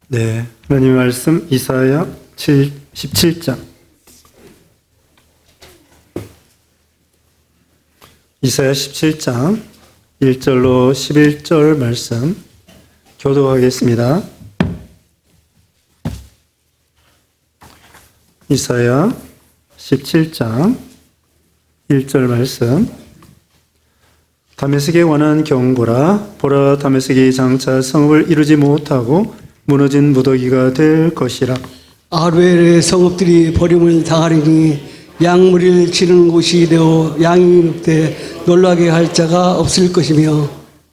네, 하나님의 말씀 이사야 17장. 이사야 17장 1절로 11절 말씀 교독하겠습니다. 이사야 17장 1절 말씀. 다메섹에 관한 경고라. 보라, 다메섹이 장차 성읍을 이루지 못하고 무너진 무더기가 될 것이라. 아루엘의 성읍들이 버림을 당하리니 양무리를 치는 곳이 되어 양이 늑대 놀라게 할 자가 없을 것이며,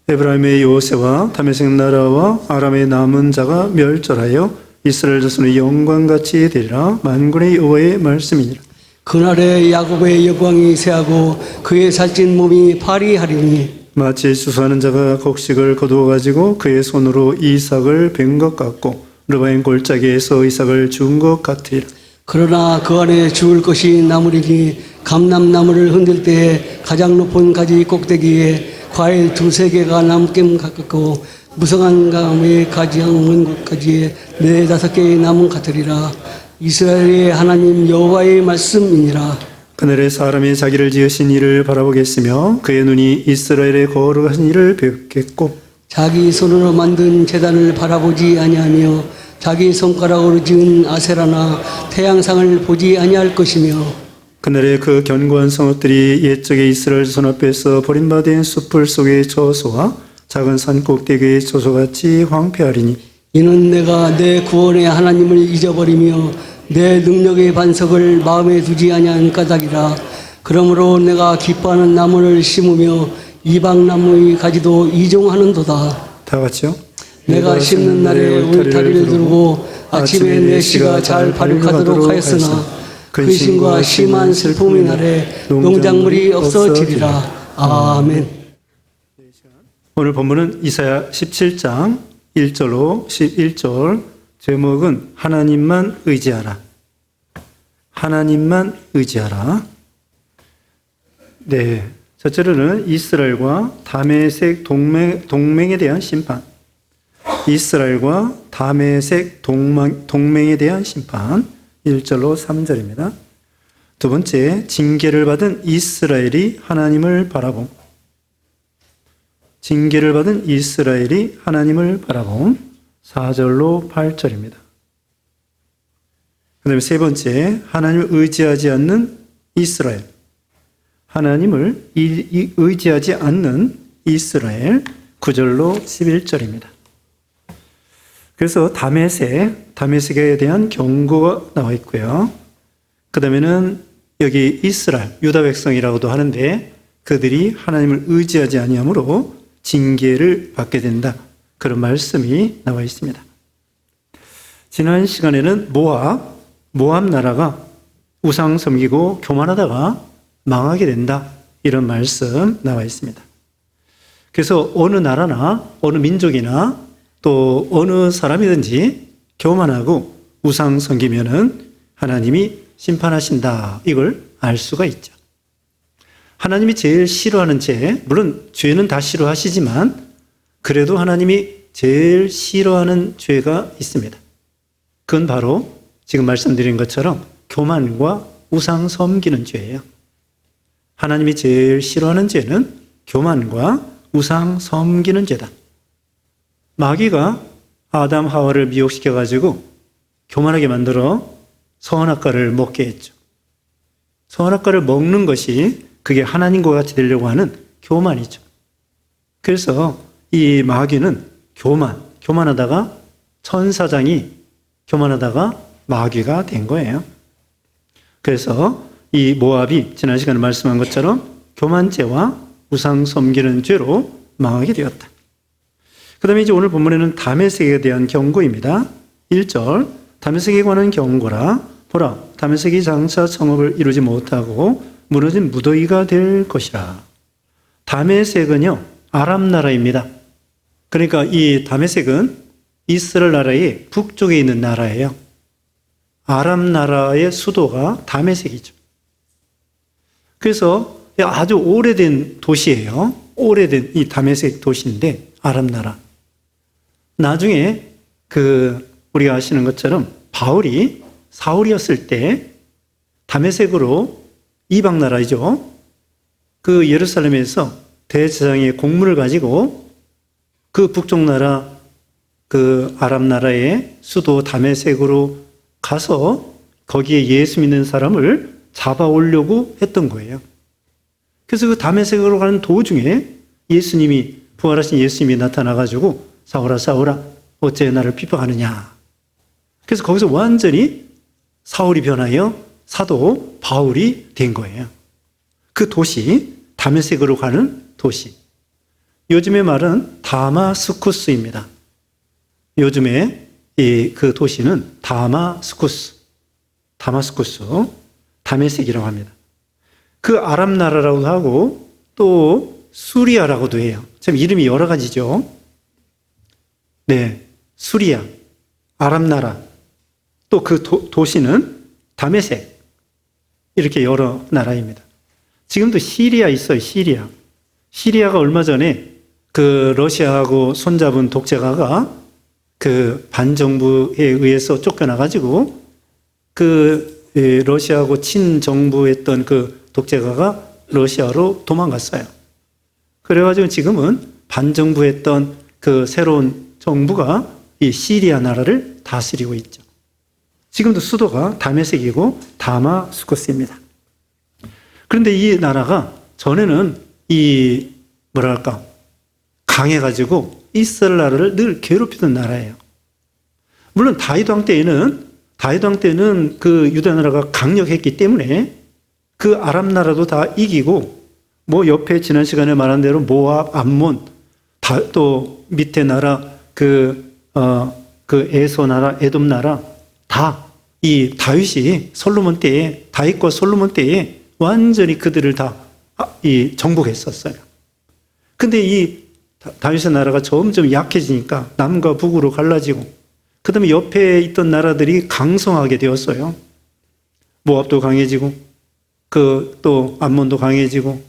에브라임의 요새와 다메섹 나라와 아람의 남은 자가 멸절하여 이스라엘 자손의 영광같이 되리라. 만군의 여호와의 말씀이니라. 그날에 야곱의 영광이 쇠하고 그의 살찐 몸이 파리하리니, 마치 수수하는 자가 곡식을 거두어 가지고 그의 손으로 이삭을 벤 것 같고 르바임 골짜기에서 이삭을 준 것 같으리라. 그러나 그 안에 죽을 것이 남으리니 감람나무를 흔들 때에 가장 높은 가지 꼭대기에 과일 2-3개가 남김 가깝고 무성한 감의 가지 한문 곳까지에 4-5개의 나무 같으리라. 이스라엘의 하나님 여호와의 말씀이니라. 그날에 사람이 자기를 지으신 이를 바라보겠으며 그의 눈이 이스라엘의 거룩하신 이를 뵙겠고 자기 손으로 만든 제단을 바라보지 아니하며 자기 손가락으로 지은 아세라나 태양상을 보지 아니할 것이며, 그날에 그 견고한 성읍들이 옛적의 이스라엘 손 앞에서 버림받은 숲을 속의 저소와 작은 산 꼭대기의 저소같이 황폐하리니, 이는 내가 내 구원의 하나님을 잊어버리며 내 능력의 반석을 마음에 두지 아니한 까닭이라. 그러므로 내가 기뻐하는 나무를 심으며 이방나무의 가지도 이종하는도다. 다 같이요. 내가 심는 날에 울타리를 두르고 아침에 내 씨가 잘 발육하도록 하였으나 근심과 심한 슬픔의 날에 농작물이 없어지리라. 아멘. 오늘 본문은 이사야 17장 1절로 11절. 제목은 하나님만 의지하라. 하나님만 의지하라. 네, 첫째로는 이스라엘과 다메섹 동맹에 대한 심판. 이스라엘과 다메섹 동맹에 대한 심판. 1절로 3절입니다. 두 번째, 징계를 받은 이스라엘이 하나님을 바라봄. 징계를 받은 이스라엘이 하나님을 바라봄. 4절로 8절입니다. 그 다음에 세 번째, 하나님을 의지하지 않는 이스라엘. 하나님을 의지하지 않는 이스라엘. 9절로 11절입니다. 그래서 다메섹에 대한 경고가 나와 있고요. 그 다음에는 여기 이스라엘, 유다 백성이라고도 하는데 그들이 하나님을 의지하지 아니하므로 징계를 받게 된다. 그런 말씀이 나와 있습니다. 지난 시간에는 모압 나라가 우상 섬기고 교만하다가 망하게 된다. 이런 말씀 나와 있습니다. 그래서 어느 나라나 어느 민족이나 또 어느 사람이든지 교만하고 우상 섬기면은 하나님이 심판하신다. 이걸 알 수가 있죠. 하나님이 제일 싫어하는 죄, 물론 죄는 다 싫어하시지만 그래도 하나님이 제일 싫어하는 죄가 있습니다. 그건 바로 지금 말씀드린 것처럼 교만과 우상 섬기는 죄예요. 하나님이 제일 싫어하는 죄는 교만과 우상 섬기는 죄다. 마귀가 아담 하와를 미혹시켜가지고 교만하게 만들어 선악과를 먹게 했죠. 선악과를 먹는 것이 그게 하나님과 같이 되려고 하는 교만이죠. 그래서 이 마귀는 교만하다가 천사장이 교만하다가 마귀가 된 거예요. 그래서 이 모압이 지난 시간에 말씀한 것처럼 교만죄와 우상 섬기는 죄로 망하게 되었다. 그 다음에 이제 오늘 본문에는 다메섹에 대한 경고입니다. 1절, 다메섹에 관한 경고라. 보라, 다메섹이 장차 성읍을 이루지 못하고 무너진 무더기가 될 것이라. 다메섹은요, 아람 나라입니다. 그러니까 이 다메섹은 이스라엘 나라의 북쪽에 있는 나라예요. 아람 나라의 수도가 다메섹이죠. 그래서 아주 오래된 도시예요. 오래된 이 다메섹 도시인데 아람 나라. 나중에 그 우리가 아시는 것처럼 바울이 사울이었을 때 다메섹으로 이방 나라이죠. 그 예루살렘에서 대제사장의 공문을 가지고 그 북쪽 나라 그 아람 나라의 수도 다메섹으로 가서 거기에 예수 믿는 사람을 잡아오려고 했던 거예요. 그래서 그 다메섹으로 가는 도중에 예수님이 부활하신 예수님이 나타나가지고 사울아 사울아 어째 나를 비방하느냐. 그래서 거기서 완전히 사울이 변하여 사도 바울이 된 거예요. 그 도시 다메섹으로 가는 도시. 요즘의 말은 다마스쿠스입니다. 요즘에 그 도시는 다마스쿠스, 다메섹이라고 합니다. 그 아람 나라라고도 하고 또 수리아라고도 해요. 참 이름이 여러 가지죠. 네, 수리아, 아람 나라, 또 그 도시는 다메섹, 이렇게 여러 나라입니다. 지금도 시리아 있어요, 시리아. 시리아가 얼마 전에 그 러시아하고 손잡은 독재가가 그 반정부에 의해서 쫓겨나가지고 그 러시아하고 친정부했던 그 독재가가 러시아로 도망갔어요. 그래가지고 지금은 반정부했던 그 새로운 정부가 이 시리아 나라를 다스리고 있죠. 지금도 수도가 다메섹이고 다마스쿠스입니다. 그런데 이 나라가 전에는 이 뭐랄까 강해가지고 이스라엘 나라를 늘 괴롭히던 나라예요. 물론 다윗 왕 때는 그 유다 나라가 강력했기 때문에 그 아람 나라도 다 이기고 뭐 옆에 지난 시간에 말한 대로 모압, 암몬, 또 밑에 나라 그 에서 나라, 에돔 나라 다 이 다윗과 솔로몬 때에 완전히 그들을 다 정복했었어요. 근데 이 다윗의 나라가 점점 약해지니까 남과 북으로 갈라지고 그 다음에 옆에 있던 나라들이 강성하게 되었어요. 모압도 강해지고 또 암몬도 강해지고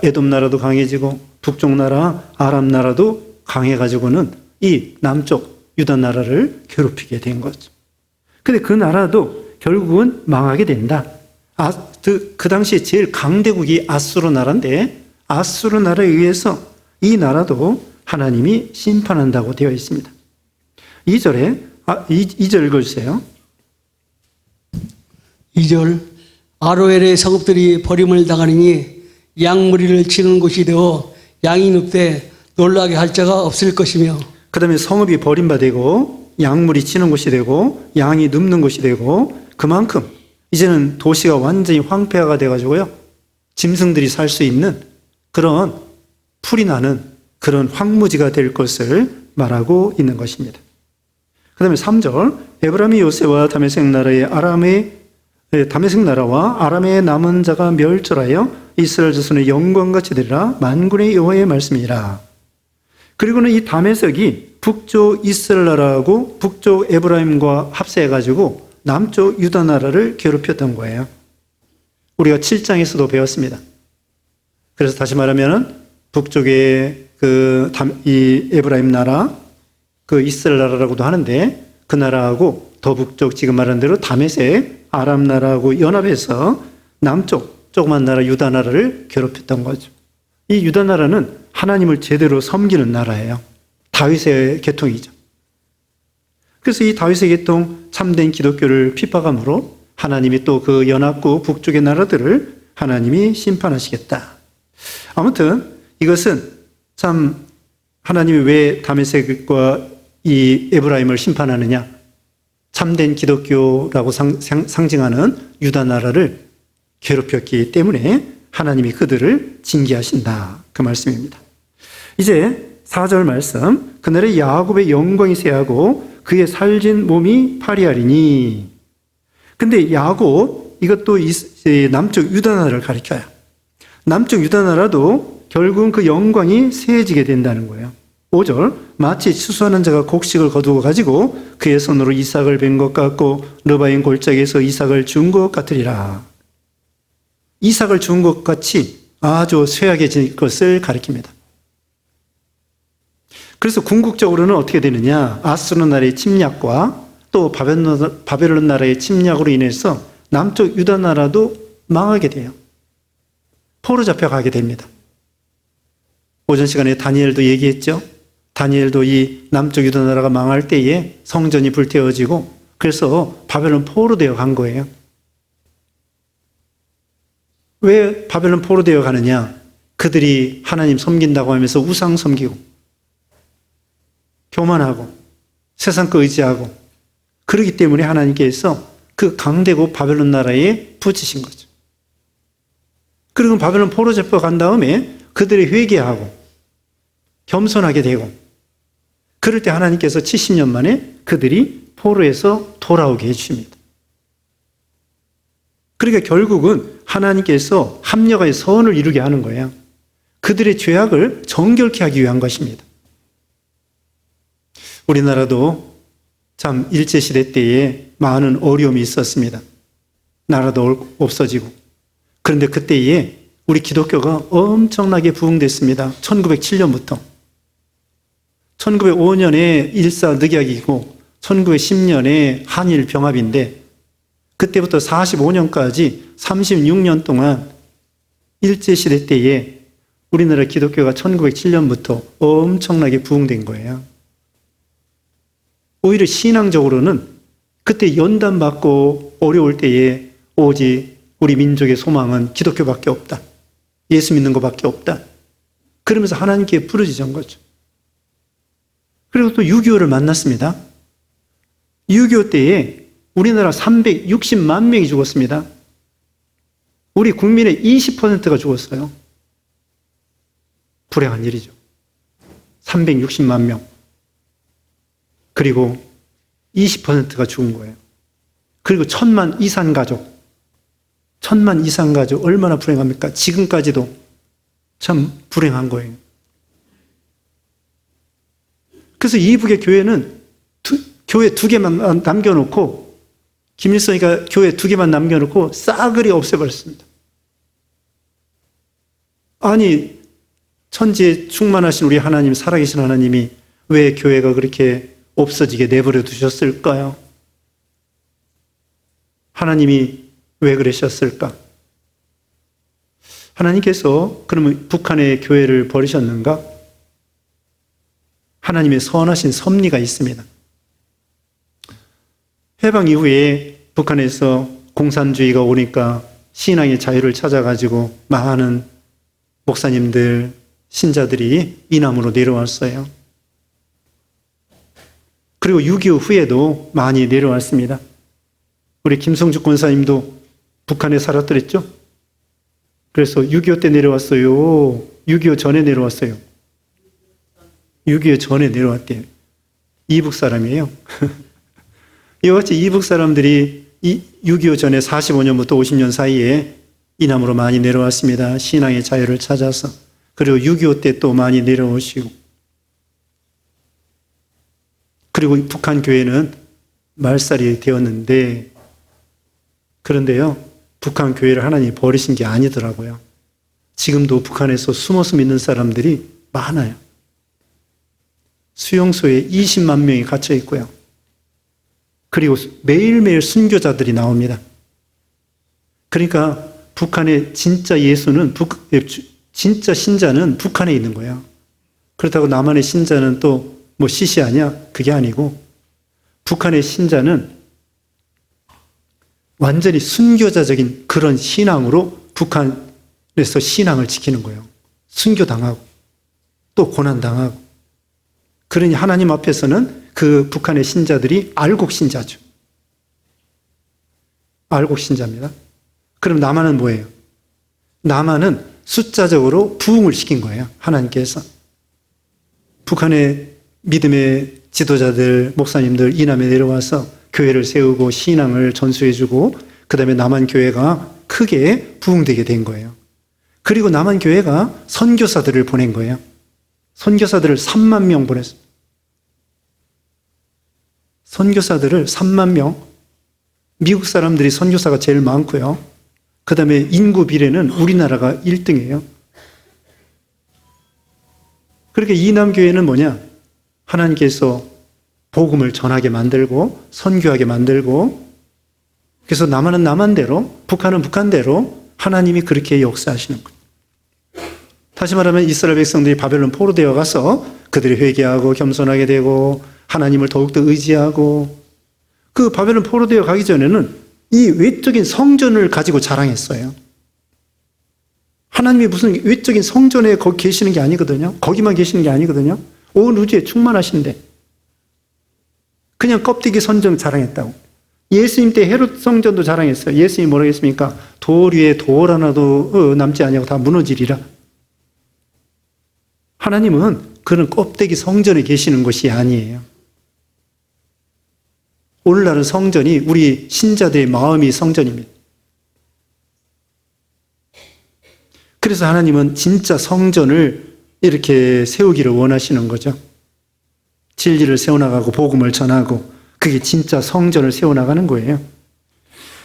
에돔 나라도 강해지고 북쪽 나라 아람 나라도 강해가지고는 이 남쪽 유다 나라를 괴롭히게 된 거죠. 근데 그 나라도 결국은 망하게 된다. 그 당시에 제일 강대국이 아수르 나라인데 아수르 나라에 의해서 이 나라도 하나님이 심판한다고 되어 있습니다. 2절 읽어주세요. 2절 아로엘의 성읍들이 버림을 당하니 양무리를 치는 곳이 되어 양이 눕되 놀라게 할 자가 없을 것이며 그 다음에 성읍이 버림받고 양물이 치는 곳이 되고 양이 눕는 곳이 되고 그만큼 이제는 도시가 완전히 황폐화가 돼가지고요. 짐승들이 살 수 있는 그런 풀이 나는 그런 황무지가 될 것을 말하고 있는 것입니다. 그 다음에 3절 에브라임이 요새와 다메섹 나라와 아람의 남은 자가 멸절하여 이스라엘 자손의 영광같이 되리라 만군의 여호와의 말씀이라. 그리고는 이 다메섹이 북쪽 이스라엘 나라하고 북쪽 에브라임과 합세해가지고 남쪽 유다 나라를 괴롭혔던 거예요. 우리가 7장에서도 배웠습니다. 그래서 다시 말하면 북쪽에 이 에브라임 나라, 그 이스라엘 나라라고도 하는데 그 나라하고 더 북쪽 지금 말한 대로 다메섹, 아람 나라하고 연합해서 남쪽 조그만 나라 유다 나라를 괴롭혔던 거죠. 이 유다 나라는 하나님을 제대로 섬기는 나라예요. 다윗의 계통이죠. 그래서 이 다윗의 계통 참된 기독교를 핍박함으로 하나님이 또 그 연합국 북쪽의 나라들을 하나님이 심판하시겠다. 아무튼 이것은 참 하나님이 왜 다메섹과 이 에브라임을 심판하느냐. 참된 기독교라고 상징하는 유다 나라를 괴롭혔기 때문에 하나님이 그들을 징계하신다. 그 말씀입니다. 이제 4절 말씀. 그날에 야곱의 영광이 쇠하고 그의 살진 몸이 파리하리니. 근데 야곱 이것도 남쪽 유다 나라를 가리켜요. 남쪽 유다 나라도 결국은 그 영광이 쇠해지게 된다는 거예요. 5절 마치 추수하는 자가 곡식을 거두어 가지고 그의 손으로 이삭을 벤 것 같고 르바인 골짜기에서 이삭을 준 것 같으리라. 이삭을 준 것 같이 아주 쇠하게 질 것을 가리킵니다. 그래서 궁극적으로는 어떻게 되느냐? 아수르 나라의 침략과 또 바벨론 나라의 침략으로 인해서 남쪽 유다 나라도 망하게 돼요. 포로 잡혀가게 됩니다. 오전 시간에 다니엘도 얘기했죠. 다니엘도 이 남쪽 유다 나라가 망할 때에 성전이 불태워지고 그래서 바벨론 포로 되어 간 거예요. 왜 바벨론 포로 되어 가느냐? 그들이 하나님 섬긴다고 하면서 우상 섬기고 교만하고 세상 거 의지하고 그러기 때문에 하나님께서 그 강대국 바벨론 나라에 붙이신 거죠. 그리고 바벨론 포로 잡혀간 다음에 그들이 회개하고 겸손하게 되고 그럴 때 하나님께서 70년 만에 그들이 포로에서 돌아오게 해주십니다. 그러니까 결국은 하나님께서 합력의 선을 이루게 하는 거예요. 그들의 죄악을 정결케 하기 위한 것입니다. 우리나라도 참 일제시대 때에 많은 어려움이 있었습니다. 나라도 없어지고. 그런데 그때에 우리 기독교가 엄청나게 부흥됐습니다. 1907년부터. 1905년에 일사늑약이고 1910년에 한일 병합인데 그때부터 45년까지 36년 동안 일제시대 때에 우리나라 기독교가 1907년부터 엄청나게 부흥된 거예요. 오히려 신앙적으로는 그때 연단받고 어려울 때에 오직 우리 민족의 소망은 기독교밖에 없다. 예수 믿는 것밖에 없다. 그러면서 하나님께 부르짖은 거죠. 그리고 또 6.25를 만났습니다. 6.25 때에 우리나라 360만 명이 죽었습니다. 우리 국민의 20%가 죽었어요. 불행한 일이죠. 360만 명. 그리고 20%가 죽은 거예요. 그리고 1000만 이산 가족. 1000만 이산 가족 얼마나 불행합니까? 지금까지도 참 불행한 거예요. 그래서 이북의 교회는 교회 2개만 남겨놓고 김일성이가 교회 2개만 남겨놓고 싸그리 없애버렸습니다. 아니 천지에 충만하신 우리 하나님, 살아계신 하나님이 왜 교회가 그렇게 없어지게 내버려 두셨을까요? 하나님이 왜 그러셨을까? 하나님께서 그러면 북한의 교회를 버리셨는가? 하나님의 선하신 섭리가 있습니다. 해방 이후에 북한에서 공산주의가 오니까 신앙의 자유를 찾아가지고 많은 목사님들, 신자들이 이남으로 내려왔어요. 그리고 6.25 후에도 많이 내려왔습니다. 우리 김성주 권사님도 북한에 살았더랬죠? 그래서 6.25 때 내려왔어요. 6.25 전에 내려왔어요. 6.25 전에 내려왔대요. 이북 사람이에요. 이와 같이 이북 사람들이 6.25 전에 45년부터 50년 사이에 이남으로 많이 내려왔습니다. 신앙의 자유를 찾아서. 그리고 6.25 때 또 많이 내려오시고. 그리고 북한 교회는 말살이 되었는데, 그런데요, 북한 교회를 하나님이 버리신 게 아니더라고요. 지금도 북한에서 숨어서 믿는 사람들이 많아요. 수용소에 20만 명이 갇혀 있고요. 그리고 매일매일 순교자들이 나옵니다. 그러니까 북한의 진짜 예수는, 진짜 신자는 북한에 있는 거예요. 그렇다고 남한의 신자는 또 뭐 시시하냐? 그게 아니고 북한의 신자는 완전히 순교자적인 그런 신앙으로 북한에서 신앙을 지키는 거예요. 순교당하고 또 고난당하고. 그러니 하나님 앞에서는 그 북한의 신자들이 알곡 신자죠. 알곡 신자입니다. 그럼 남한은 뭐예요? 남한은 숫자적으로 부흥을 시킨 거예요. 하나님께서. 북한의 믿음의 지도자들, 목사님들 이남에 내려와서 교회를 세우고 신앙을 전수해주고 그 다음에 남한 교회가 크게 부흥되게 된 거예요. 그리고 남한 교회가 선교사들을 보낸 거예요. 선교사들을 3만 명 보냈어요. 선교사들을 3만 명. 미국 사람들이 선교사가 제일 많고요. 그 다음에 인구 비례는 우리나라가 1등이에요. 그렇게 이남 교회는 뭐냐? 하나님께서 복음을 전하게 만들고 선교하게 만들고, 그래서 남한은 남한대로, 북한은 북한대로 하나님이 그렇게 역사하시는 거예요. 다시 말하면 이스라엘 백성들이 바벨론 포로되어 가서 그들이 회개하고 겸손하게 되고 하나님을 더욱더 의지하고, 그 바벨론 포로되어 가기 전에는 이 외적인 성전을 가지고 자랑했어요. 하나님이 무슨 외적인 성전에 거기 계시는 게 아니거든요. 거기만 계시는 게 아니거든요. 온 우주에 충만하신데 그냥 껍데기 성전 자랑했다고. 예수님 때 헤롯 성전도 자랑했어요. 예수님이 뭐라고 했습니까? 돌 위에 돌 하나도 남지 아니하고 다 무너지리라. 하나님은 그런 껍데기 성전에 계시는 것이 아니에요. 오늘날은 성전이 우리 신자들의 마음이 성전입니다. 그래서 하나님은 진짜 성전을 이렇게 세우기를 원하시는 거죠. 진리를 세워나가고 복음을 전하고, 그게 진짜 성전을 세워나가는 거예요.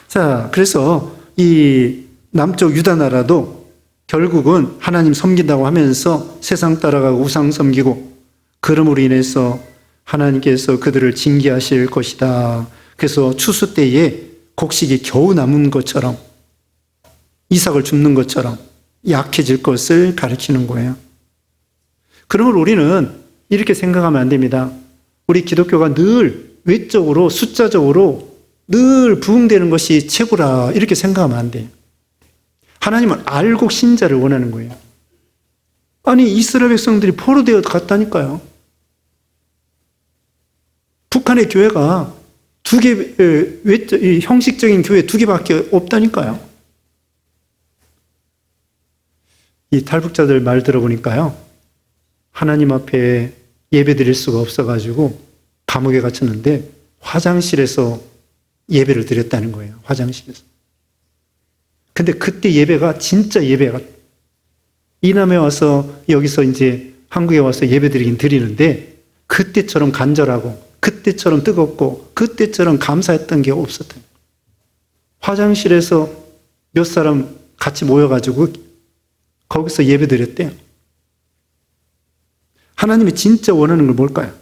자, 그래서 이 남쪽 유다 나라도 결국은 하나님 섬긴다고 하면서 세상 따라가고 우상 섬기고, 그럼으로 인해서 하나님께서 그들을 징계하실 것이다. 그래서 추수 때에 곡식이 겨우 남은 것처럼, 이삭을 줍는 것처럼 약해질 것을 가리키는 거예요. 그러므로 우리는 이렇게 생각하면 안 됩니다. 우리 기독교가 늘 외적으로 숫자적으로 늘 부흥되는 것이 최고라, 이렇게 생각하면 안 돼요. 하나님은 알곡 신자를 원하는 거예요. 아니, 이스라엘 백성들이 포로되어 갔다니까요. 북한의 교회가 두 개, 형식적인 교회 두 개밖에 없다니까요. 이 탈북자들 말 들어보니까요, 하나님 앞에 예배 드릴 수가 없어가지고 감옥에 갇혔는데 화장실에서 예배를 드렸다는 거예요. 화장실에서. 근데 그때 예배가 진짜 예배가, 이남에 와서 여기서 이제 한국에 와서 예배 드리긴 드리는데 그때처럼 간절하고 그때처럼 뜨겁고 그때처럼 감사했던 게 없었던 거예요. 화장실에서 몇 사람 같이 모여가지고 거기서 예배 드렸대요. 하나님이 진짜 원하는 걸 뭘까요?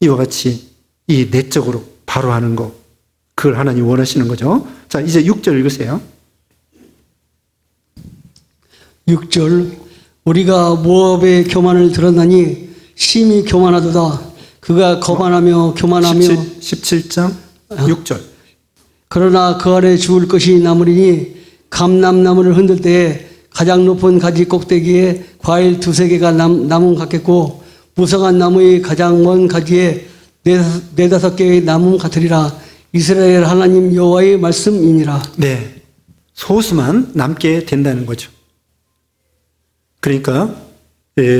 이와 같이 이 내적으로 바로 하는 거, 그걸 하나님 원하시는 거죠. 자, 이제 6절 읽으세요. 6절, 우리가 모압의 교만을 들었나니 심히 교만하도다. 그가 거만하며 교만하며 17장 6절. 그러나 그 아래 죽을 것이 남으리니 감람나무를 흔들 때에 가장 높은 가지 꼭대기에 과일 두세 개가 나무 같겠고 무성한 나무의 가장 먼 가지에 네다섯 개의 나무 같으리라. 이스라엘 하나님 여호와의 말씀이니라. 네, 소수만 남게 된다는 거죠. 그러니까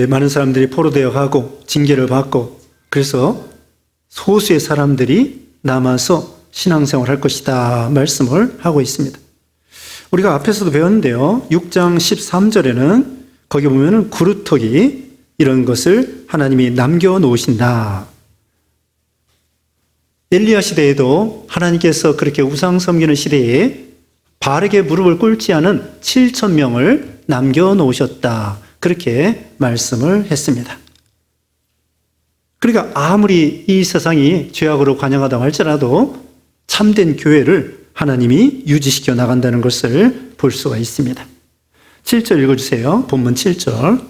많은 사람들이 포로되어 가고 징계를 받고, 그래서 소수의 사람들이 남아서 신앙생활을 할 것이다 말씀을 하고 있습니다. 우리가 앞에서도 배웠는데요, 6장 13절에는 거기 보면은 구루터기 이런 것을 하나님이 남겨놓으신다. 엘리야 시대에도 하나님께서 그렇게 우상 섬기는 시대에 바르게 무릎을 꿇지 않은 7,000명을 남겨놓으셨다, 그렇게 말씀을 했습니다. 그러니까 아무리 이 세상이 죄악으로 관영하다고 할지라도 참된 교회를 하나님이 유지시켜 나간다는 것을 볼 수가 있습니다. 7절 읽어주세요. 본문 7절.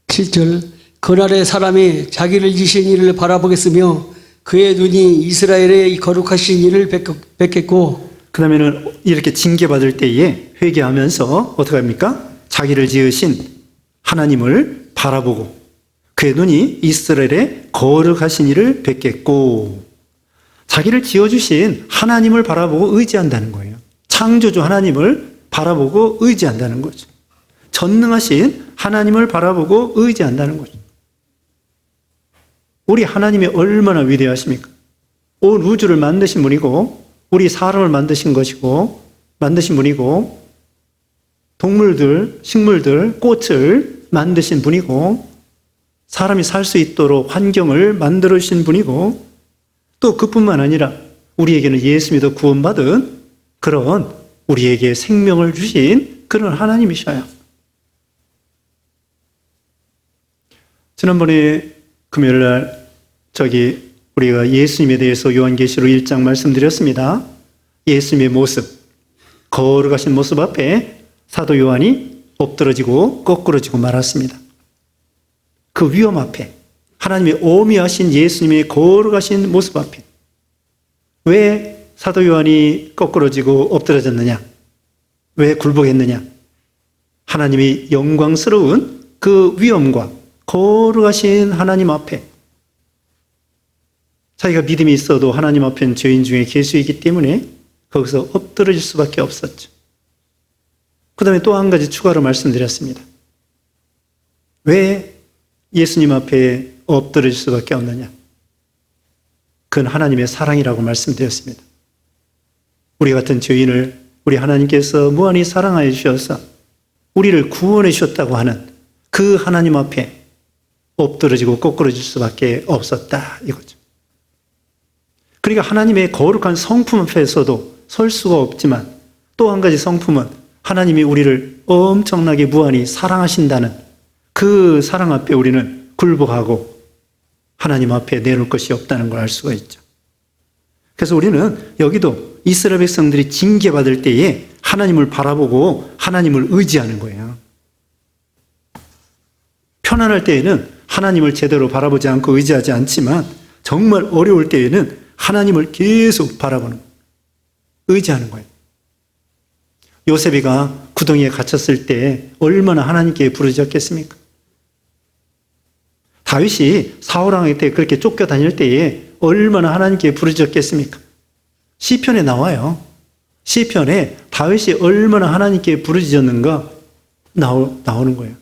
7절, 그날의 사람이 자기를 지신 이를 바라보겠으며 그의 눈이 이스라엘의 거룩하신 이를 뵙겠고, 그 다음에는 이렇게 징계받을 때에 회개하면서 어떻게 합니까? 자기를 지으신 하나님을 바라보고 그의 눈이 이스라엘의 거룩하신 이를 뵙겠고, 자기를 지어주신 하나님을 바라보고 의지한다는 거예요. 창조주 하나님을 바라보고 의지한다는 거죠. 전능하신 하나님을 바라보고 의지한다는 거죠. 우리 하나님이 얼마나 위대하십니까? 온 우주를 만드신 분이고, 우리 사람을 만드신 것이고, 만드신 분이고, 동물들, 식물들, 꽃을 만드신 분이고, 사람이 살 수 있도록 환경을 만들어 주신 분이고, 또 그뿐만 아니라 우리에게는 예수 믿어 구원받은 그런 우리에게 생명을 주신 그런 하나님이셔요. 지난번에 금요일 날 우리가 예수님에 대해서 요한계시록 1장 말씀드렸습니다. 예수님의 모습, 거룩하신 모습 앞에 사도 요한이 엎드러지고 거꾸러지고 말았습니다. 그 위험 앞에, 하나님의 오미하신 예수님의 거룩하신 모습 앞에 왜 사도 요한이 거꾸러지고 엎드러졌느냐? 왜 굴복했느냐? 하나님의 영광스러운 그 위엄과 거룩하신 하나님 앞에 자기가 믿음이 있어도 하나님 앞에는 죄인 중에 계수이기 때문에 거기서 엎드러질 수밖에 없었죠. 그 다음에 또 한 가지 추가로 말씀드렸습니다. 왜 예수님 앞에 엎드러질 수밖에 없느냐? 그건 하나님의 사랑이라고 말씀드렸습니다. 우리 같은 죄인을 우리 하나님께서 무한히 사랑하여 주셔서 우리를 구원해 주셨다고 하는 그 하나님 앞에 엎드러지고 거꾸러질 수밖에 없었다 이거죠. 그러니까 하나님의 거룩한 성품 앞에서도 설 수가 없지만 또 한 가지 성품은 하나님이 우리를 엄청나게 무한히 사랑하신다는 그 사랑 앞에 우리는 굴복하고 하나님 앞에 내놓을 것이 없다는 걸 알 수가 있죠. 그래서 우리는 여기도 이스라엘 백성들이 징계받을 때에 하나님을 바라보고 하나님을 의지하는 거예요. 편안할 때에는 하나님을 제대로 바라보지 않고 의지하지 않지만 정말 어려울 때에는 하나님을 계속 바라보는 거예요. 의지하는 거예요. 요셉이가 구덩이에 갇혔을 때 얼마나 하나님께 부르짖었겠습니까? 다윗이 사울왕 때 그렇게 쫓겨다닐 때에 얼마나 하나님께 부르짖었겠습니까? 시편에 나와요. 시편에 다윗이 얼마나 하나님께 부르짖었는가 나오는 거예요.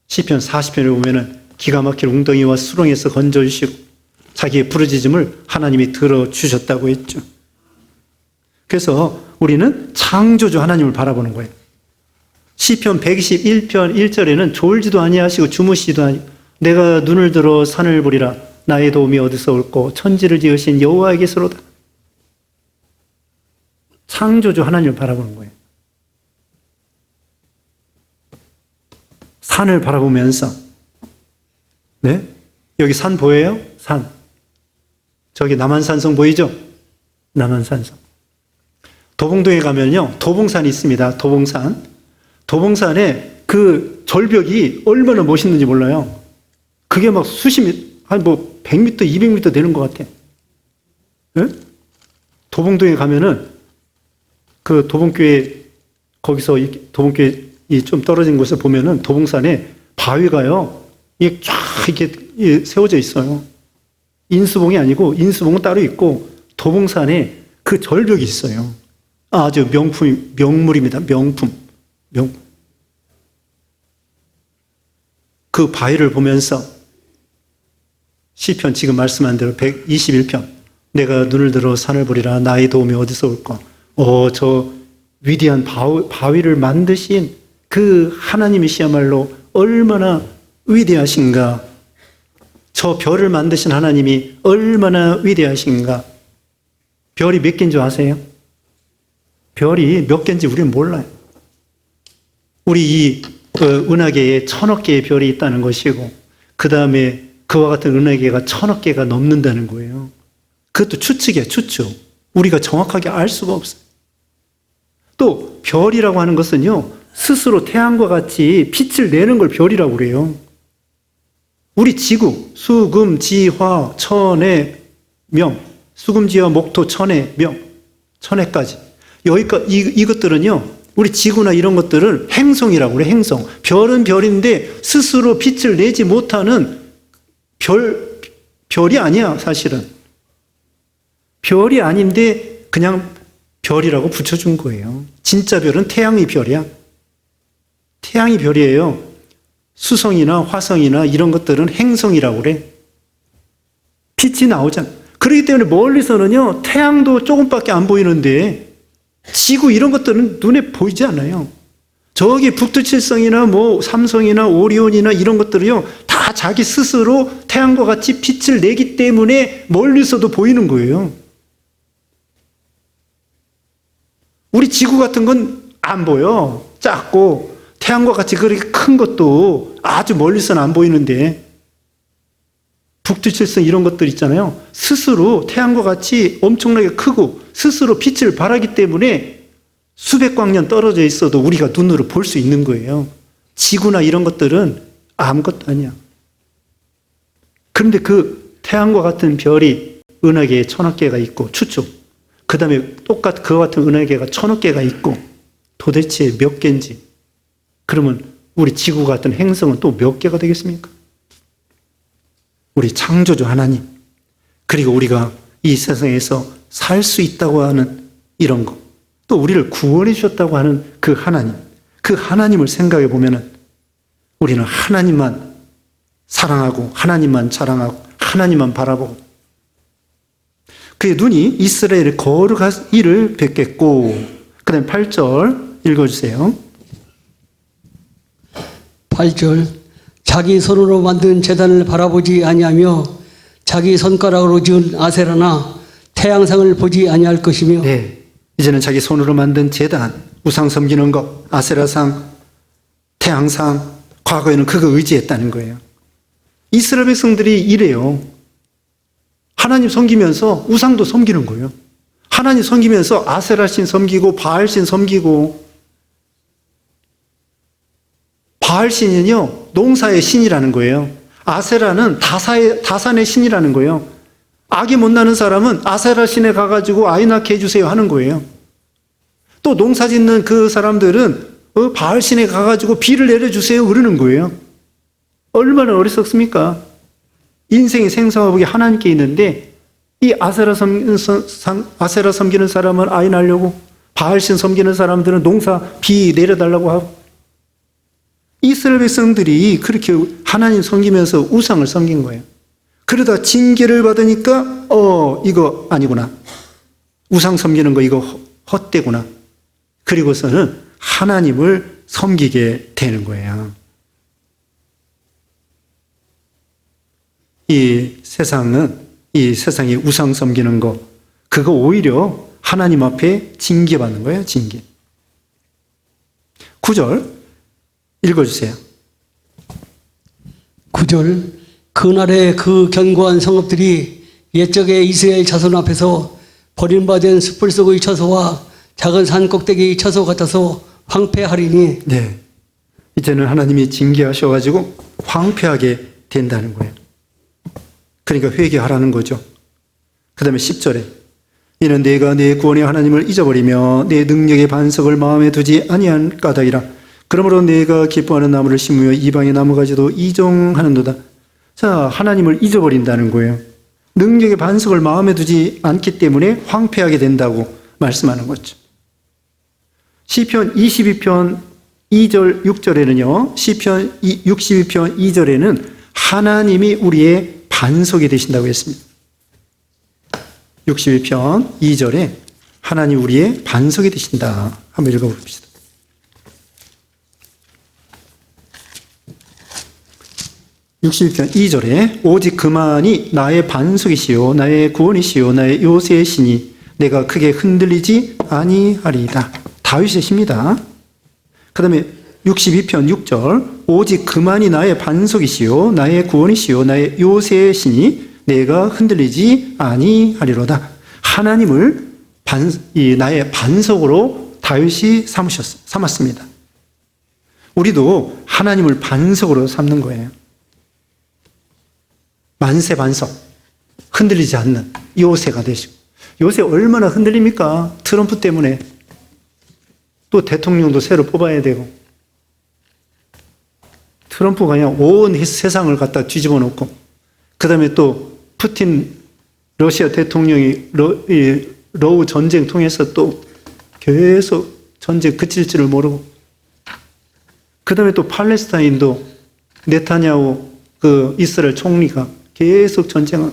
시편 40편에 보면은 기가 막힐 웅덩이와 수렁에서 건져주시고 자기의 부르짖음을 하나님이 들어주셨다고 했죠. 그래서 우리는 창조주 하나님을 바라보는 거예요. 시편 121편 1절에는 졸지도 아니하시고 주무시지도 아니하시고 내가 눈을 들어 산을 보리라 나의 도움이 어디서 올꼬 천지를 지으신 여호와에게서로다. 창조주 하나님을 바라보는 거예요. 산을 바라보면서 네? 여기 산 보여요? 산. 저기 남한산성 보이죠? 남한산성. 도봉동에 가면요. 도봉산이 있습니다. 도봉산. 도봉산에 그 절벽이 얼마나 멋있는지 몰라요. 그게 막 한 100m, 200m 되는 것 같아. 네? 도봉동에 가면은 그 도봉교회 거기서 도봉교회 좀 떨어진 곳에 보면은 도봉산에 바위가요. 이게 쫙 이렇게 세워져 있어요. 인수봉이 아니고 인수봉은 따로 있고 도봉산에 그 절벽이 있어요. 아주 명물입니다. 명품. 그 바위를 보면서 시편 지금 말씀한 대로 121편 내가 눈을 들어 산을 보리라 나의 도움이 어디서 올까? 저 위대한 바위를 만드신 그 하나님이시야말로 얼마나 위대하신가. 저 별을 만드신 하나님이 얼마나 위대하신가. 별이 몇 개인 줄 아세요? 별이 몇 개인지 우리는 몰라요. 우리 이 은하계에 1000억 개의 별이 있다는 것이고 그 다음에 그와 같은 은하계가 1000억 개가 넘는다는 거예요. 그것도 추측이야, 추측. 우리가 정확하게 알 수가 없어요. 또 별이라고 하는 것은요, 스스로 태양과 같이 빛을 내는 걸 별이라고 그래요. 우리 지구, 수금, 지화, 천해, 명, 수금, 지화, 목토, 천해, 명, 천해까지. 여기까지 이것들은요, 우리 지구나 이런 것들을 행성이라고 그래, 행성. 별은 별인데 스스로 빛을 내지 못하는 별이 아니야, 사실은. 별이 아닌데 그냥 별이라고 붙여준 거예요. 진짜 별은 태양이 별이야. 태양이 별이에요. 수성이나 화성이나 이런 것들은 행성이라고 그래. 빛이 나오잖아. 그렇기 때문에 멀리서는요, 태양도 조금밖에 안 보이는데 지구 이런 것들은 눈에 보이지 않아요. 저기 북두칠성이나 삼성이나 오리온이나 이런 것들이요, 다 자기 스스로 태양과 같이 빛을 내기 때문에 멀리서도 보이는 거예요. 우리 지구 같은 건 안 보여. 작고 태양과 같이 그렇게 큰 것도 아주 멀리서는 안 보이는데 북두칠성 이런 것들 있잖아요. 스스로 태양과 같이 엄청나게 크고 스스로 빛을 발하기 때문에 수백 광년 떨어져 있어도 우리가 눈으로 볼 수 있는 거예요. 지구나 이런 것들은 아무것도 아니야. 그런데 그 태양과 같은 별이 은하계에 1000억 개가 있고 추측. 그 다음에 그와 같은 은하계가 1000억 개가 있고 도대체 몇 개인지. 그러면 우리 지구 같은 행성은 또 몇 개가 되겠습니까? 우리 창조주 하나님, 그리고 우리가 이 세상에서 살 수 있다고 하는 이런 거, 또 우리를 구원해 주셨다고 하는 그 하나님을 생각해 보면은 우리는 하나님만 사랑하고 하나님만 자랑하고 하나님만 바라보고 그의 눈이 이스라엘의 거룩한 일을 뵙겠고, 그 다음에 8절 읽어주세요. 8절 자기 손으로 만든 제단을 바라보지 아니하며 자기 손가락으로 지은 아세라나 태양상을 보지 아니할 것이며. 네, 이제는 자기 손으로 만든 제단, 우상 섬기는 것, 아세라상, 태양상, 과거에는 그거 의지했다는 거예요. 이스라엘 백성들이 이래요. 하나님 섬기면서 우상도 섬기는 거예요. 하나님 섬기면서 아세라신 섬기고 바알신 섬기고. 바알신은요 농사의 신이라는 거예요. 아세라는 다산의 신이라는 거예요. 아기 못 낳는 사람은 아세라 신에 가가지고 아이 낳게 해주세요 하는 거예요. 또 농사 짓는 그 사람들은 바알 신에 가가지고 비를 내려주세요 그러는 거예요. 얼마나 어리석습니까? 인생의 생사화복이 하나님께 있는데 이 아세라 섬기는 사람은 아이 낳으려고, 바알신 섬기는 사람들은 농사 비 내려달라고 하고. 이스라엘 백성들이 그렇게 하나님 섬기면서 우상을 섬긴 거예요. 그러다 징계를 받으니까 이거 아니구나, 우상 섬기는 거 이거 헛되구나. 그리고서는 하나님을 섬기게 되는 거예요. 이 세상이 우상 섬기는 거, 그거 오히려 하나님 앞에 징계받는 거예요. 징계. 9절 읽어주세요. 9절 그날의 그 견고한 성읍들이 옛적의 이스라엘 자손 앞에서 버림받은 숯불 속의 처소와 작은 산 꼭대기 처소 같아서 황폐하리니. 네, 이제는 하나님이 징계하셔가지고 황폐하게 된다는 거예요. 그러니까 회개하라는 거죠. 그 다음에 10절에 이는 내가 내 구원의 하나님을 잊어버리며 내 능력의 반석을 마음에 두지 아니한 까닭이라. 그러므로 내가 기뻐하는 나무를 심으며 이방의 나무가지도 이종하는도다. 자, 하나님을 잊어버린다는 거예요. 능력의 반석을 마음에 두지 않기 때문에 황폐하게 된다고 말씀하는 거죠. 시편 22편 2절 6절에는요. 시편 62편 2절에는 하나님이 우리의 반석이 되신다고 했습니다. 62편 2절에 하나님 우리의 반석이 되신다. 한번 읽어봅시다. (62편) 2절에 오직 그만이 나의 반석이시요 나의 구원이시요 나의 요새의 신이 내가 크게 흔들리지 아니하리이다. 다윗의 시입니다. 그 다음에 62편 6절 오직 그만이 나의 반석이시요 나의 구원이시요 나의 요새의 신이 내가 흔들리지 아니하리로다. 하나님을 나의 반석으로 다윗이 삼았습니다. 우리도 하나님을 반석으로 삼는 거예요. 만세 반석, 흔들리지 않는 요새가 되시고. 요새 얼마나 흔들립니까? 트럼프 때문에. 또 대통령도 새로 뽑아야 되고. 트럼프가 그냥 온 세상을 갖다 뒤집어 놓고, 그 다음에 또 푸틴 러시아 대통령이 러우 전쟁 통해서 또 계속 전쟁 그칠 줄을 모르고, 그 다음에 또 팔레스타인도 네타냐후 그 이스라엘 총리가 계속 전쟁을.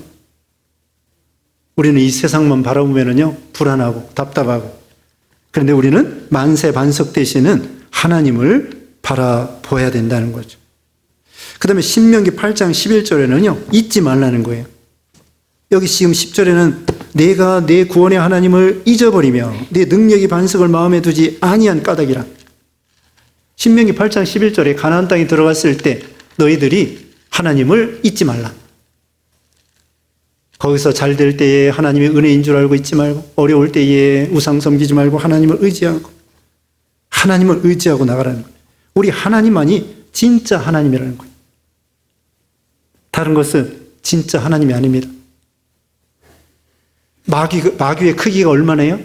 우리는 이 세상만 바라보면은요 불안하고 답답하고. 그런데 우리는 만세 반석 되시는 하나님을 바라보아야 된다는 거죠. 그 다음에 신명기 8장 11절에는요 잊지 말라는 거예요. 여기 지금 10절에는 내가 내 구원의 하나님을 잊어버리며 내 능력이 반석을 마음에 두지 아니한 까닭이라. 신명기 8장 11절에 가나안 땅에 들어갔을 때 너희들이 하나님을 잊지 말라. 거기서 잘 될 때에 하나님의 은혜인 줄 알고 잊지 말고, 어려울 때에 우상 섬기지 말고 하나님을 의지하고 나가라는 거예요. 우리 하나님만이 진짜 하나님이라는 거예요. 다른 것은 진짜 하나님이 아닙니다. 마귀의 크기가 얼마나요?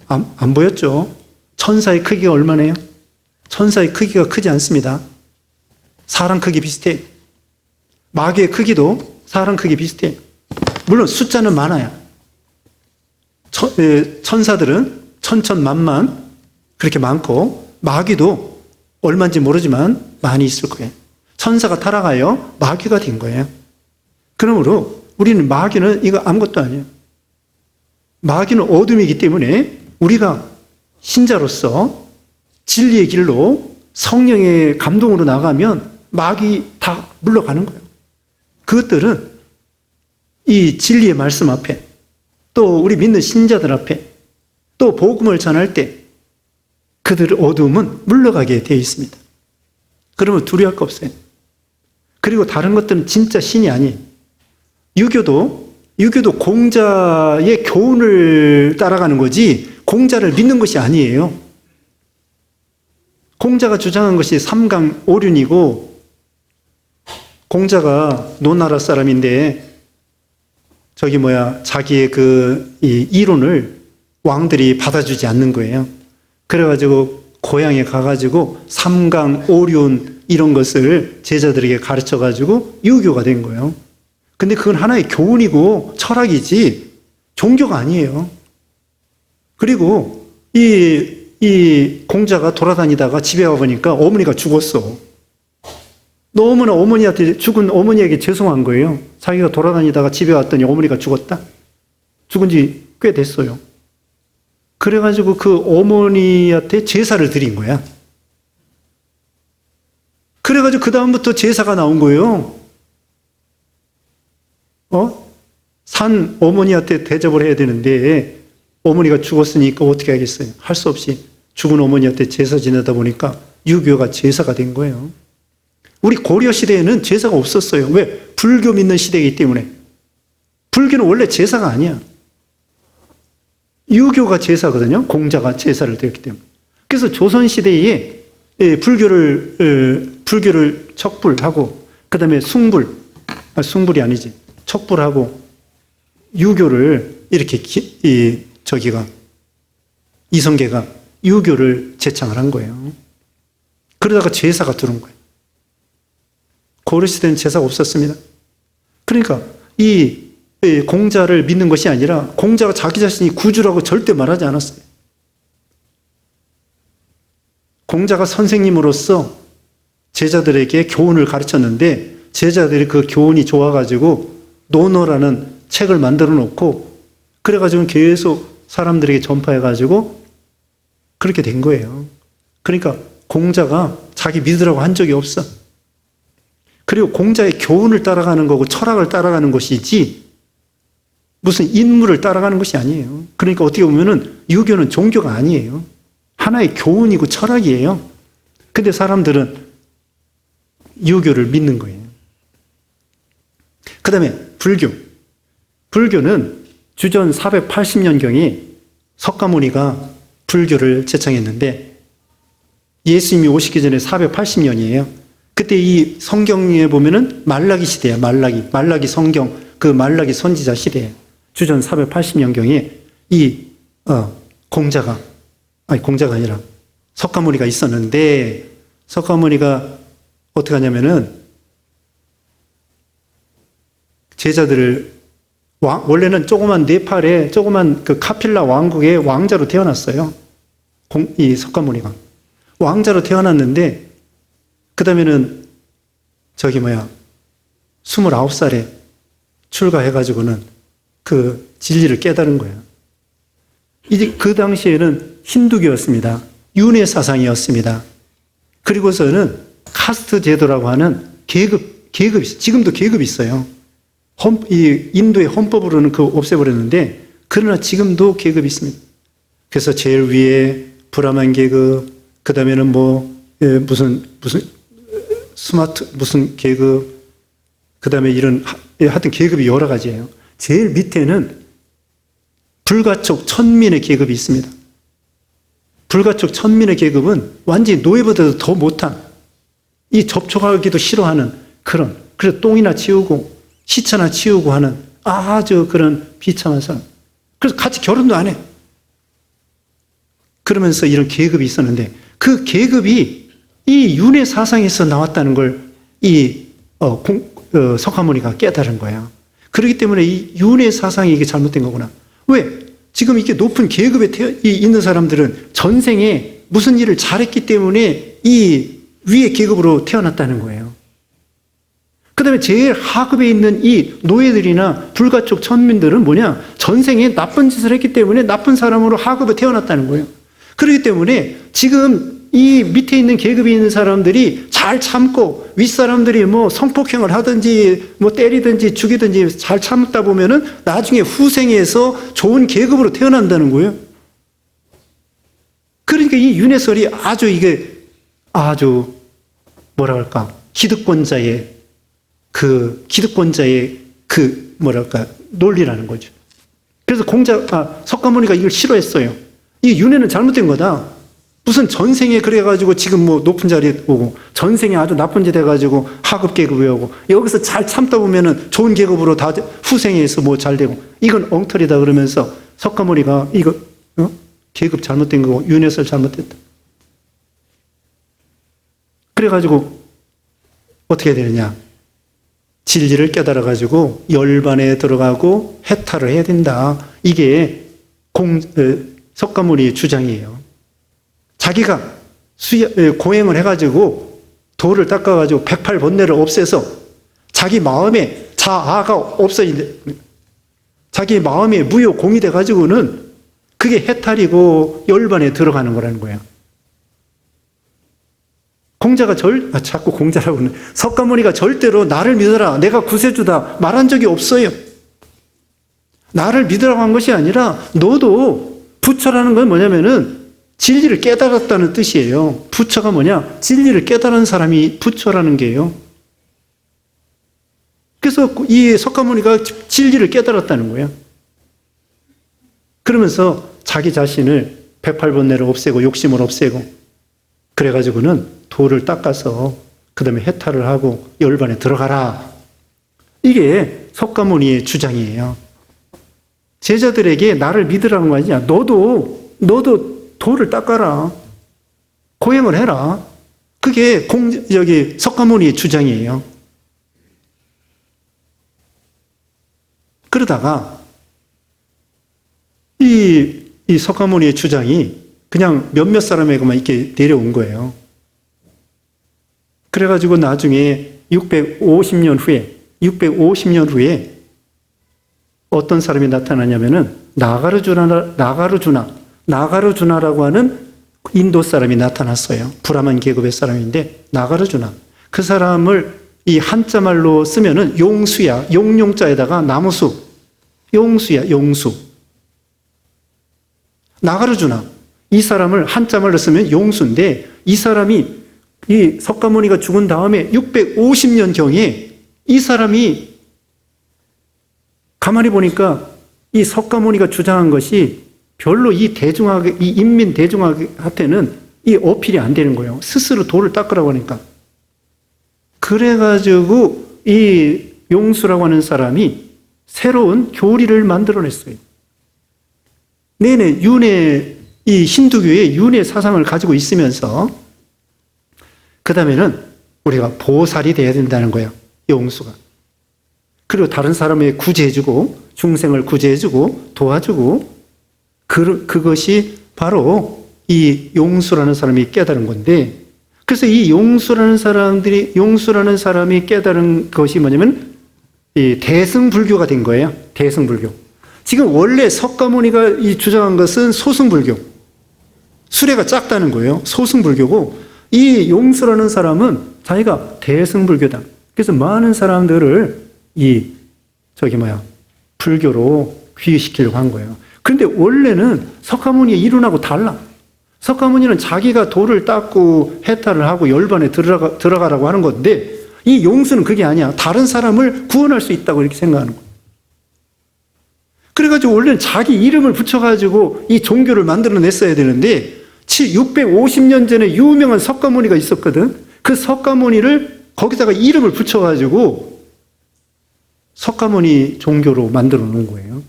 안 보였죠? 천사의 크기가 얼마나요? 천사의 크기가 크지 않습니다. 사람 크기 비슷해요. 마귀의 크기도 사람 크기 비슷해요. 물론 숫자는 많아요. 천사들은 천천만만 그렇게 많고, 마귀도 얼마인지 모르지만 많이 있을 거예요. 천사가 타락하여 마귀가 된 거예요. 그러므로 우리는 마귀는 이거 아무것도 아니에요. 마귀는 어둠이기 때문에 우리가 신자로서 진리의 길로 성령의 감동으로 나가면 마귀 다 물러가는 거예요. 그것들은 이 진리의 말씀 앞에, 또 우리 믿는 신자들 앞에, 또 복음을 전할 때 그들의 어두움은 물러가게 되어 있습니다. 그러면 두려워할 거 없어요. 그리고 다른 것들은 진짜 신이 아니에요. 유교도 공자의 교훈을 따라가는 거지 공자를 믿는 것이 아니에요. 공자가 주장한 것이 삼강오륜이고, 공자가 노나라 사람인데 자기의 이 이론을 왕들이 받아주지 않는 거예요. 그래가지고 고향에 가가지고 삼강오륜 이런 것을 제자들에게 가르쳐가지고 유교가 된 거예요. 근데 그건 하나의 교훈이고 철학이지 종교가 아니에요. 그리고 이 공자가 돌아다니다가 집에 와보니까 어머니가 죽었어. 너무나 죽은 어머니에게 죄송한 거예요. 자기가 돌아다니다가 집에 왔더니 어머니가 죽었다? 죽은 지 꽤 됐어요. 그래가지고 그 어머니한테 제사를 드린 거야. 그래가지고 그 다음부터 제사가 나온 거예요. 산 어머니한테 대접을 해야 되는데 어머니가 죽었으니까 어떻게 하겠어요? 할 수 없이 죽은 어머니한테 제사 지내다 보니까 유교가 제사가 된 거예요. 우리 고려 시대에는 제사가 없었어요. 왜? 불교 믿는 시대이기 때문에. 불교는 원래 제사가 아니야. 유교가 제사거든요. 공자가 제사를 드렸기 때문에. 그래서 조선 시대에 불교를 척불하고, 그 다음에 숭불이 아니지. 척불하고 유교를 이렇게 이성계가 유교를 제창을 한 거예요. 그러다가 제사가 들어온 거예요. 고려시대는 제사가 없었습니다. 그러니까 이 공자를 믿는 것이 아니라 공자가 자기 자신이 구주라고 절대 말하지 않았어요. 공자가 선생님으로서 제자들에게 교훈을 가르쳤는데 제자들이 그 교훈이 좋아가지고 논어라는 책을 만들어 놓고 그래가지고 계속 사람들에게 전파해가지고 그렇게 된 거예요. 그러니까 공자가 자기 믿으라고 한 적이 없어. 그리고 공자의 교훈을 따라가는 거고 철학을 따라가는 것이지 무슨 인물을 따라가는 것이 아니에요. 그러니까 어떻게 보면은 유교는 종교가 아니에요. 하나의 교훈이고 철학이에요. 근데 사람들은 유교를 믿는 거예요. 그 다음에 불교는 주전 480년경에 석가모니가 불교를 제창했는데 예수님이 오시기 전에 480년이에요. 그때 이 성경에 보면은 말라기 시대야. 말라기 성경, 그 말라기 선지자 시대에 주전 480년경에 공자가 아니라 석가모니가 있었는데 석가모니가 어떻게 하냐면은 제자들을 원래는 조그만 네팔에 조그만 그 카필라 왕국의 왕자로 태어났어요. 이 석가모니가 왕자로 태어났는데 그 다음에는 29살에 출가해가지고는 그 진리를 깨달은 거예요. 이제 그 당시에는 힌두교였습니다. 윤회 사상이었습니다. 그리고서는 카스트 제도라고 하는 계급이 지금도 계급이 있어요. 이 인도의 헌법으로는 그거 없애버렸는데 그러나 지금도 계급이 있습니다. 그래서 제일 위에 브라만 계급, 그 다음에는 무슨 스마트 무슨 계급, 그 다음에 이런 하여튼 계급이 여러 가지예요. 제일 밑에는 불가촉 천민의 계급이 있습니다. 불가촉 천민의 계급은 완전히 노예보다도 더 못한, 이 접촉하기도 싫어하는 그런, 그래서 똥이나 치우고 시체나 치우고 하는 아주 그런 비참한 사람. 그래서 같이 결혼도 안 해. 그러면서 이런 계급이 있었는데 그 계급이 이 윤회 사상에서 나왔다는 걸 석가모니가 깨달은 거야. 그렇기 때문에 이 윤회 사상이 이게 잘못된 거구나. 왜? 지금 이게 높은 계급에 있는 사람들은 전생에 무슨 일을 잘했기 때문에 이 위의 계급으로 태어났다는 거예요. 그 다음에 제일 하급에 있는 이 노예들이나 불가촉 천민들은 뭐냐? 전생에 나쁜 짓을 했기 때문에 나쁜 사람으로 하급에 태어났다는 거예요. 그렇기 때문에 지금 이 밑에 있는 계급에 있는 사람들이 잘 참고 윗사람들이 뭐 성폭행을 하든지 뭐 때리든지 죽이든지 잘 참다 보면은 나중에 후생에서 좋은 계급으로 태어난다는 거예요. 그러니까 이 윤회설이 아주 뭐라 할까? 기득권자의 논리라는 거죠. 그래서 석가모니가 이걸 싫어했어요. 이 윤회는 잘못된 거다. 무슨 전생에 그래가지고 지금 뭐 높은 자리에 오고 전생에 아주 나쁜 짓 해가지고 하급 계급에 오고 여기서 잘 참다 보면은 좋은 계급으로 다 후생에서 뭐 잘 되고 이건 엉터리다 그러면서 석가모니가 이거 계급 잘못된 거고 윤회설 잘못됐다. 그래가지고 어떻게 되느냐? 진리를 깨달아가지고 열반에 들어가고 해탈을 해야 된다. 이게 석가모니의 주장이에요. 자기가 고행을 해가지고 도를 닦아가지고 108번뇌를 없애서 자기 마음에 자아가 자기 마음에 무효공이 돼가지고는 그게 해탈이고 열반에 들어가는 거라는 거예요. 자꾸 공자라고는 석가모니가 절대로 나를 믿어라, 내가 구세주다 말한 적이 없어요. 나를 믿으라고 한 것이 아니라 너도 부처라는 건 뭐냐면은 진리를 깨달았다는 뜻이에요. 부처가 뭐냐? 진리를 깨달은 사람이 부처라는 게요. 그래서 이 석가모니가 진리를 깨달았다는 거예요. 그러면서 자기 자신을 108번뇌를 없애고 욕심을 없애고 그래가지고는 도를 닦아서 그 다음에 해탈을 하고 열반에 들어가라. 이게 석가모니의 주장이에요. 제자들에게 나를 믿으라는 거 아니냐. 너도 도를 닦아라. 고행을 해라. 그게 석가모니의 주장이에요. 그러다가 이 석가모니의 주장이 그냥 몇몇 사람에게만 이렇게 내려온 거예요. 그래가지고 나중에 650년 후에 어떤 사람이 나타나냐면은 나가르주나라고 하는 인도 사람이 나타났어요. 브라만 계급의 사람인데 나가르주나. 그 사람을 이 한자말로 쓰면은 용수야. 용용자에다가 나무수. 용수야, 용수. 나가르주나. 이 사람을 한자말로 쓰면 용수인데 이 사람이 이 석가모니가 죽은 다음에 650년경에 이 사람이 가만히 보니까 이 석가모니가 주장한 것이 별로 이 인민 대중한테는 이 어필이 안 되는 거예요. 스스로 도를 닦으라고 하니까. 그래가지고 이 용수라고 하는 사람이 새로운 교리를 만들어냈어요. 이 힌두교의 윤회 사상을 가지고 있으면서 그 다음에는 우리가 보살이 돼야 된다는 거예요. 용수가. 그리고 다른 사람을 구제해주고 중생을 구제해주고 도와주고 그것이 바로 이 용수라는 사람이 깨달은 건데 그래서 이 용수라는 사람이 깨달은 것이 뭐냐면 이 대승불교가 된 거예요. 대승불교. 지금 원래 석가모니가 주장한 것은 소승불교. 수레가 작다는 거예요. 소승불교고 이 용수라는 사람은 자기가 대승불교다. 그래서 많은 사람들을 불교로 귀의시키려고 한 거예요. 그런데 원래는 석가모니의 이론하고 달라. 석가모니는 자기가 돌을 닦고 해탈을 하고 열반에 들어가라고 하는 건데, 이 용수는 그게 아니야. 다른 사람을 구원할 수 있다고 이렇게 생각하는 거야. 그래가지고 원래는 자기 이름을 붙여가지고 이 종교를 만들어냈어야 되는데, 650년 전에 유명한 석가모니가 있었거든. 그 석가모니를 거기다가 이름을 붙여가지고 석가모니 종교로 만들어 놓은 거예요.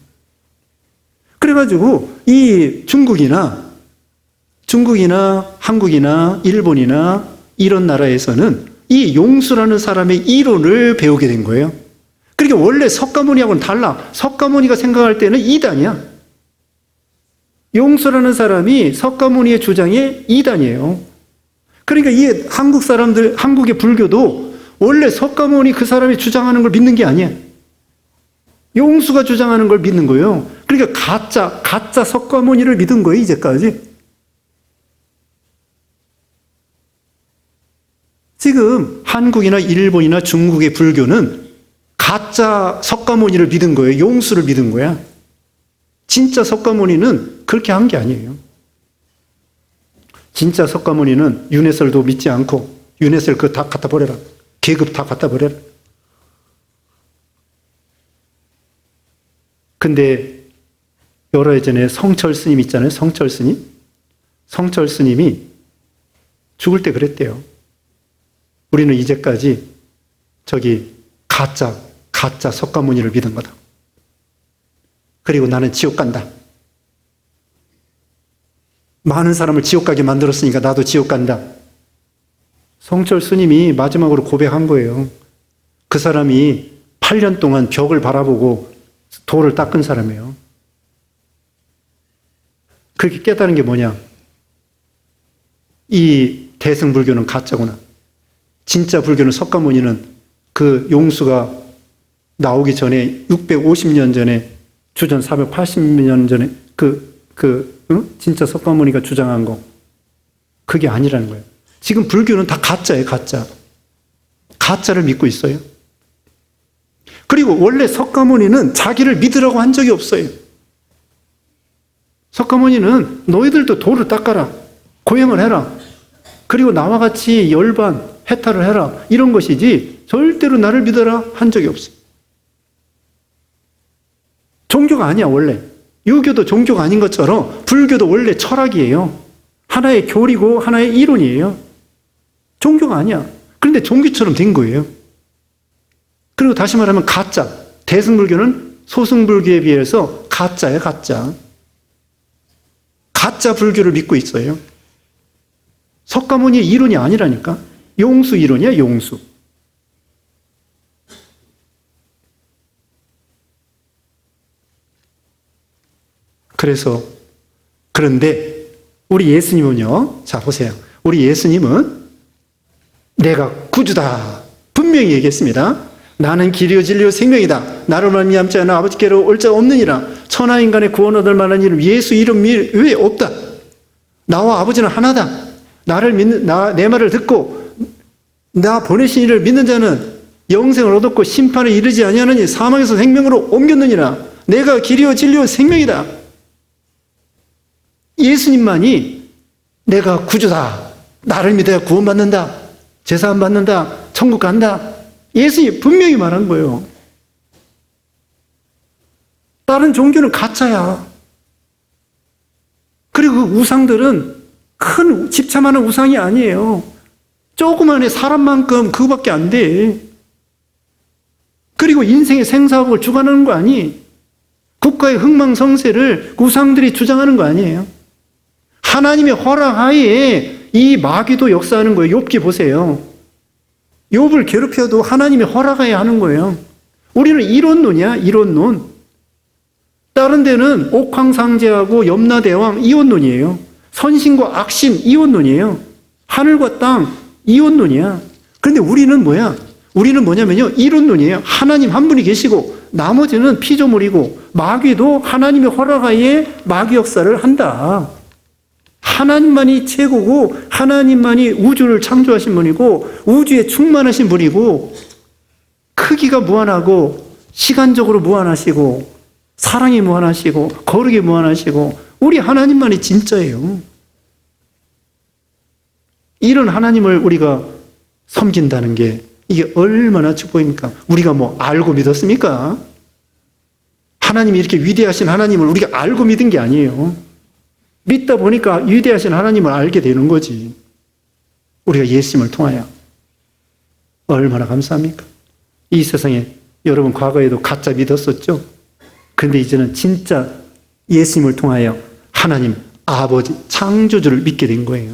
그래가지고 이 중국이나 한국이나 일본이나 이런 나라에서는 이 용수라는 사람의 이론을 배우게 된 거예요. 그러니까 원래 석가모니하고는 달라. 석가모니가 생각할 때는 이단이야. 용수라는 사람이 석가모니의 주장의 이단이에요. 그러니까 이 한국 사람들, 한국의 불교도 원래 석가모니 그 사람이 주장하는 걸 믿는 게 아니야. 용수가 주장하는 걸 믿는 거예요. 그러니까 가짜 석가모니를 믿은 거예요, 이제까지. 지금 한국이나 일본이나 중국의 불교는 가짜 석가모니를 믿은 거예요. 용수를 믿은 거야. 진짜 석가모니는 그렇게 한 게 아니에요. 진짜 석가모니는 윤회설도 믿지 않고, 윤회설 그거 다 갖다 버려라. 계급 다 갖다 버려라. 근데 여러 해 전에 성철 스님 있잖아요. 성철 스님. 성철 스님이 죽을 때 그랬대요. 우리는 이제까지 가짜 석가모니를 믿은 거다. 그리고 나는 지옥 간다. 많은 사람을 지옥 가게 만들었으니까 나도 지옥 간다. 성철 스님이 마지막으로 고백한 거예요. 그 사람이 8년 동안 벽을 바라보고 돌을 닦은 사람이에요. 그렇게 깨달은 게 뭐냐? 이 대승불교는 가짜구나. 진짜 불교는 석가모니는 그 용수가 나오기 전에 650년 전에 주전 480년 전에 진짜 석가모니가 주장한 거 그게 아니라는 거예요. 지금 불교는 다 가짜예요, 가짜. 가짜를 믿고 있어요. 그리고 원래 석가모니는 자기를 믿으라고 한 적이 없어요. 석가모니는 너희들도 돌을 닦아라. 고행을 해라. 그리고 나와 같이 열반, 해탈을 해라. 이런 것이지 절대로 나를 믿어라 한 적이 없어요. 종교가 아니야, 원래. 유교도 종교가 아닌 것처럼 불교도 원래 철학이에요. 하나의 교리고 하나의 이론이에요. 종교가 아니야. 그런데 종교처럼 된 거예요. 그리고 다시 말하면 가짜. 대승불교는 소승불교에 비해서 가짜예요, 가짜. 가짜 불교를 믿고 있어요. 석가모니의 이론이 아니라니까. 용수 이론이야, 용수. 그런데 우리 예수님은요, 자 보세요. 우리 예수님은 내가 구주다 분명히 얘기했습니다. 나는 길이요 진리요 생명이다. 나를 말미암지 않아 아버지께로 올 자 없느니라. 천하 인간의 구원 얻을 만한 이름 예수 이름 왜 없다. 나와 아버지는 하나다. 내 말을 듣고 나 보내신 이를 믿는 자는 영생을 얻었고 심판에 이르지 아니하느니 사망에서 생명으로 옮겼느니라. 내가 길이요 진리요 생명이다. 예수님만이 내가 구주다. 나를 믿어야 구원받는다. 제사함 받는다. 천국 간다. 예수님이 분명히 말한 거예요. 다른 종교는 가짜야. 그리고 그 우상들은 큰 집차만한 우상이 아니에요. 조그만해 사람만큼 그거밖에 안 돼. 그리고 인생의 생사복을 주관하는 거 아니. 국가의 흥망성쇠를 우상들이 주장하는 거 아니에요. 하나님의 허락하에 이 마귀도 역사하는 거예요. 욥기 보세요. 욥을 괴롭혀도 하나님의 허락하에 하는 거예요. 우리는 이론론이야, 이론론. 다른 데는 옥황상제하고 염라대왕 이원론이에요. 선신과 악신 이원론이에요. 하늘과 땅 이원론이야. 그런데 우리는 뭐야? 우리는 뭐냐면요, 이론론이에요. 하나님 한 분이 계시고 나머지는 피조물이고 마귀도 하나님의 허락하에 마귀 역사를 한다. 하나님만이 최고고 하나님만이 우주를 창조하신 분이고 우주에 충만하신 분이고 크기가 무한하고 시간적으로 무한하시고 사랑이 무한하시고 거룩이 무한하시고 우리 하나님만이 진짜예요. 이런 하나님을 우리가 섬긴다는 게 이게 얼마나 축복입니까? 우리가 뭐 알고 믿었습니까? 하나님이 이렇게 위대하신 하나님을 우리가 알고 믿은 게 아니에요. 믿다 보니까 위대하신 하나님을 알게 되는 거지. 우리가 예수님을 통하여. 얼마나 감사합니까? 이 세상에 여러분 과거에도 가짜 믿었었죠? 그런데 이제는 진짜 예수님을 통하여 하나님, 아버지, 창조주를 믿게 된 거예요.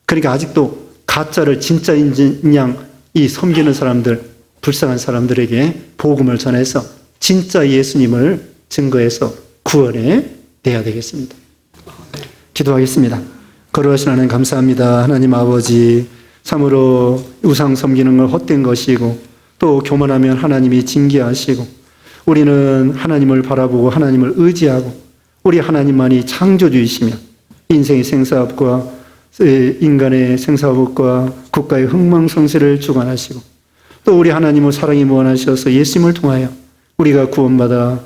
그러니까 아직도 가짜를 진짜인 양 이 섬기는 사람들, 불쌍한 사람들에게 복음을 전해서 진짜 예수님을 증거해서 구원해 내야 되겠습니다. 기도하겠습니다. 거룩하신 하나님 감사합니다. 하나님 아버지, 참으로 우상 섬기는 건 헛된 것이고 또 교만하면 하나님이 징계하시고 우리는 하나님을 바라보고 하나님을 의지하고 우리 하나님만이 창조주이시며 인생의 생사업과 인간의 생사업과 국가의 흥망성쇠를 주관하시고 또 우리 하나님은 사랑이 무한하셔서 예수님을 통하여 우리가 구원받아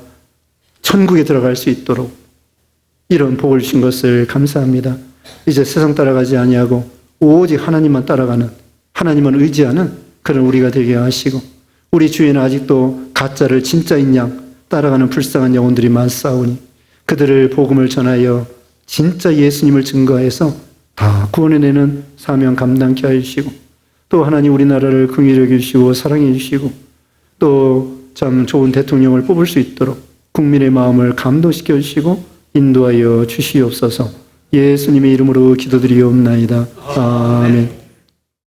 천국에 들어갈 수 있도록 이런 복을 주신 것을 감사합니다. 이제 세상 따라가지 아니하고 오직 하나님만 따라가는, 하나님만 의지하는 그런 우리가 되게 하시고 우리 주위에는 아직도 가짜를 진짜인 양 따라가는 불쌍한 영혼들이 많사오니 그들을 복음을 전하여 진짜 예수님을 증거해서 다 구원해내는 사명 감당케 하시고 또 하나님 우리나라를 긍휼히 여기시고 사랑해 주시고 또 참 좋은 대통령을 뽑을 수 있도록 국민의 마음을 감동시켜 주시고 인도하여 주시옵소서. 예수님의 이름으로 기도드리옵나이다. 아멘.